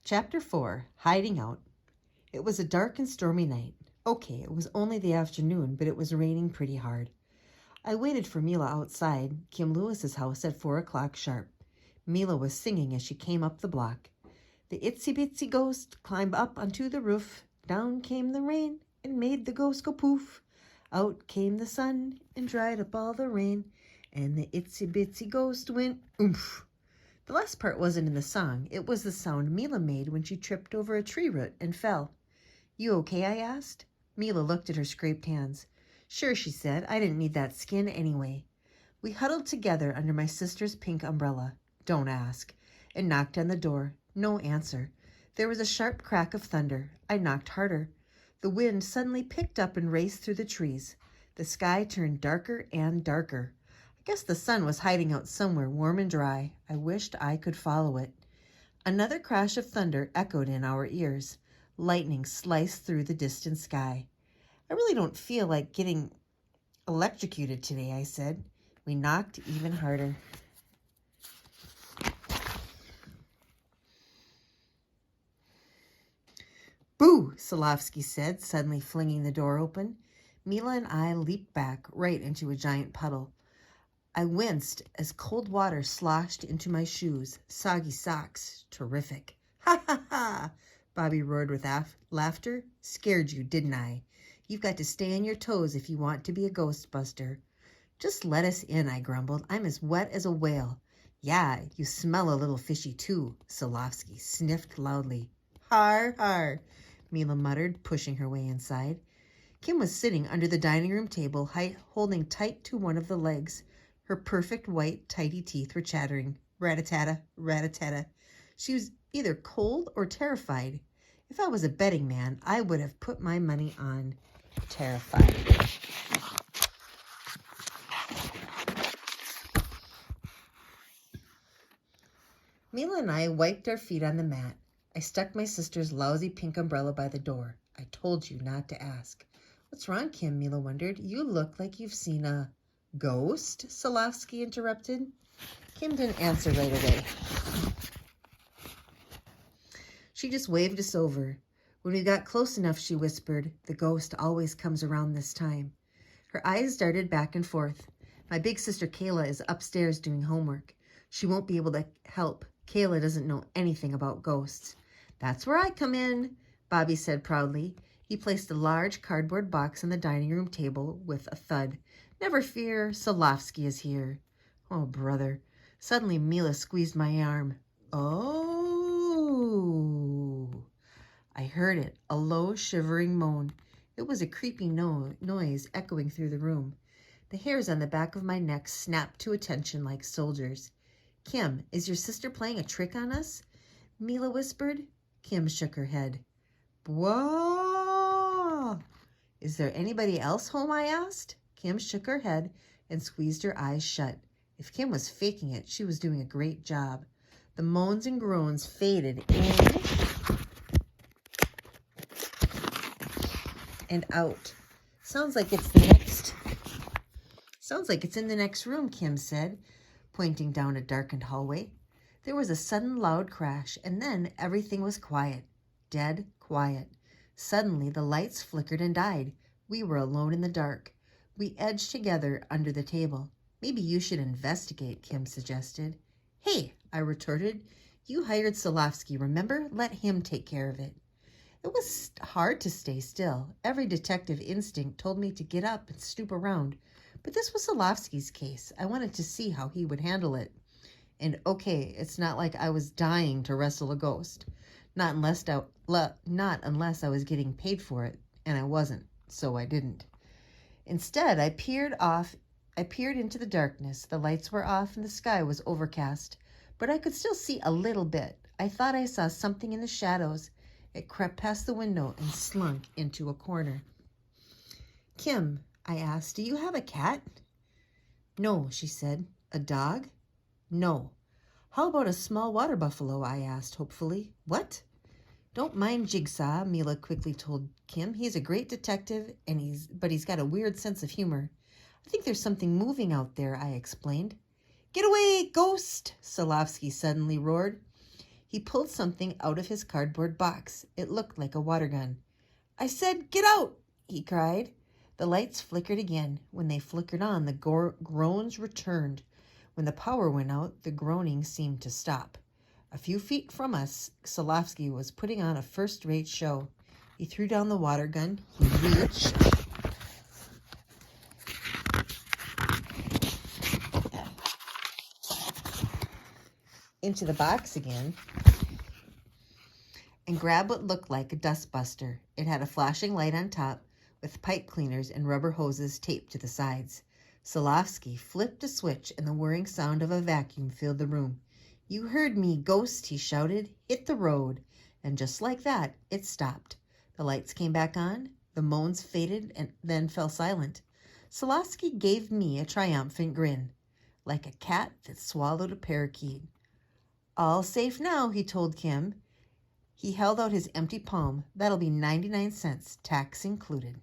Chapter 4, Hiding Out. It was a dark and stormy night. Okay, it was only the afternoon, but it was raining pretty hard. I waited for Mila outside Kim Lewis's house at 4 o'clock sharp. Mila was singing as she came up the block. The itsy-bitsy ghost climbed up onto the roof. Down came the rain and made the ghost go poof. Out came the sun and dried up all the rain. And the itsy-bitsy ghost went oomph. The last part wasn't in the song. It was the sound Mila made when she tripped over a tree root and fell. You okay? I asked. Mila looked at her scraped hands. Sure, she said. I didn't need that skin anyway. We huddled together under my sister's pink umbrella. Don't ask. And knocked on the door. No answer. There was a sharp crack of thunder. I knocked harder. The wind suddenly picked up and raced through the trees. The sky turned darker and darker. I guess the sun was hiding out somewhere warm and dry. I wished I could follow it. Another crash of thunder echoed in our ears. Lightning sliced through the distant sky. I really don't feel like getting electrocuted today, I said. We knocked even harder. Boo, Solovsky said, suddenly flinging the door open. Mila and I leaped back right into a giant puddle. I winced as cold water sloshed into my shoes. Soggy socks. Terrific. Ha ha ha, Bobby roared with laughter. Scared you, didn't I? You've got to stay on your toes if you want to be a ghostbuster. Just let us in, I grumbled. I'm as wet as a whale. Yeah, you smell a little fishy too, Solovsky sniffed loudly. Har, har, Mila muttered, pushing her way inside. Kim was sitting under the dining room table, holding tight to one of the legs. Her perfect white, tidy teeth were chattering. Rat-a-tat-a, rat-a-tat-a. She was either cold or terrified. If I was a betting man, I would have put my money on terrified. Mila and I wiped our feet on the mat. I stuck my sister's lousy pink umbrella by the door. I told you not to ask. What's wrong, Kim? Mila wondered. You look like you've seen a ghost, Solovsky interrupted. Kim didn't answer right away. She just waved us over. When we got close enough, she whispered, the ghost always comes around this time. Her eyes darted back and forth. My big sister Kayla is upstairs doing homework. She won't be able to help. Kayla doesn't know anything about ghosts. That's where I come in, Bobby said proudly. He placed a large cardboard box on the dining room table with a thud. Never fear, Solovsky is here. Oh, brother. Suddenly Mila squeezed my arm. Oh. I heard it, a low, shivering moan. It was a creepy noise echoing through the room. The hairs on the back of my neck snapped to attention like soldiers. Kim, is your sister playing a trick on us? Mila whispered. Kim shook her head. Whoa! Is there anybody else home? I asked. Kim shook her head and squeezed her eyes shut. If Kim was faking it, she was doing a great job. The moans and groans faded in and out. Sounds like it's in the next room, Kim said, pointing down a darkened hallway. There was a sudden loud crash, and then everything was quiet. Dead quiet. Suddenly, the lights flickered and died. We were alone in the dark. We edged together under the table. Maybe you should investigate, Kim suggested. Hey, I retorted. You hired Solovsky, remember? Let him take care of it. It was hard to stay still. Every detective instinct told me to get up and snoop around. But this was Solovsky's case. I wanted to see how he would handle it. And okay, it's not like I was dying to wrestle a ghost. Not unless I was getting paid for it. And I wasn't, so I didn't. Instead, I peered into the darkness. The lights were off and the sky was overcast. But I could still see a little bit. I thought I saw something in the shadows. It crept past the window and slunk into a corner. Kim, I asked, do you have a cat? No, she said. A dog? No. How about a small water buffalo? I asked hopefully. What? Don't mind Jigsaw, Mila quickly told Kim. He's a great detective, but he's got a weird sense of humor. I think there's something moving out there, I explained. Get away, ghost, Solovsky suddenly roared. He pulled something out of his cardboard box. It looked like a water gun. "I said, get out!" he cried. The lights flickered again. When they flickered on, the groans returned. When the power went out, the groaning seemed to stop. A few feet from us, Solovsky was putting on a first-rate show. He threw down the water gun. He reached into the box again and grabbed what looked like a dustbuster. It had a flashing light on top with pipe cleaners and rubber hoses taped to the sides. Solovsky flipped a switch and the whirring sound of a vacuum filled the room. "You heard me, ghost," he shouted. "Hit the road." And just like that, it stopped. The lights came back on. The moans faded and then fell silent. Solovsky gave me a triumphant grin, like a cat that swallowed a parakeet. "All safe now," he told Kim. He held out his empty palm. "That'll be 99 cents, tax included."